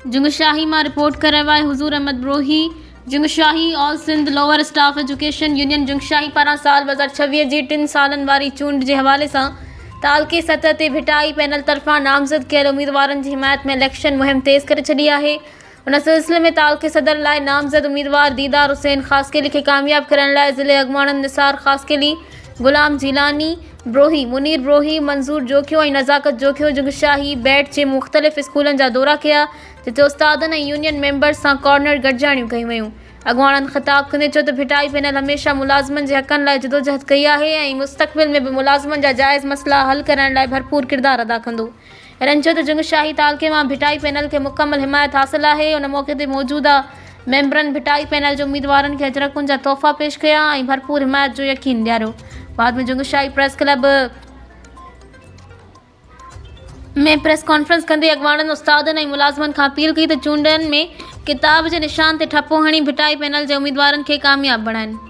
जुंगशाही मां रिपोर्ट करण वारे Huzoor Ahmed Brohi. Jungshahi all Sindh lower staff education union Jungshahi पारां साल 2026 जी 3 सालनि वारी चूंड जे हवाले सां तालुके सतह ते भिटाई पैनल तरफ़ां नामज़द कयल उम्मीदवारनि जी हिमायत में इलेक्शन मुहिम तेज़ करे छॾी आहे। उन सिलसिले में तालुके सदर लाइ नामज़द उम्मीदवार दीदार हुसैन ख़ासकेली खे कामयाब करण लाइ ज़िले अॻवाणनि निसार ख़ासकेली, गुलाम जीलानी ब्रोही, मुनीर ब्रोही, मंज़ूर जोखियो ऐं नज़ाकत जोखियो जुंगशाही बैट जे मुख़्तलिफ़ स्कूलनि जा दौरा कया, जिते उस्तादनि ऐं यूनियन मेंबर्स सां कॉर्नर गॾिजाणियूं कयूं वयूं। अॻवाणनि ख़िताब कंदे चयो त भिटाई पैनल हमेशह मुलाज़िमनि जे हक़नि लाइ जदोजहद कई आहे ऐं मुस्तक़बिल में बि मुलाज़िमनि जा जाइज़ मसइला हल करण लाइ भरपूर किरदारु अदा कंदो। हिननि चयो त जुंगशाही तालुके मां भिटाई पैनल खे मुकमल हिमायत हासिल आहे। उन मौक़े ते मौजूदा मेंबरनि भिटाई पैनल जे उम्मीदवारनि खे अजरकुनि जा तोहफ़ा पेश कया ऐं भरपूर हिमायत जो यकीन ॾियारियो। बाद में जुंगशाही प्रेस क्लब में प्रेस कॉन्फ्रेंस कंदे अॻवाणनि उस्तादनि ऐं मुलाज़िमनि खां अपील कई त चूंडनि में किताब जे निशान ते ठपो हणी भिटाई पैनल जे उम्मीदवारनि खे कामयाब बणाइनि।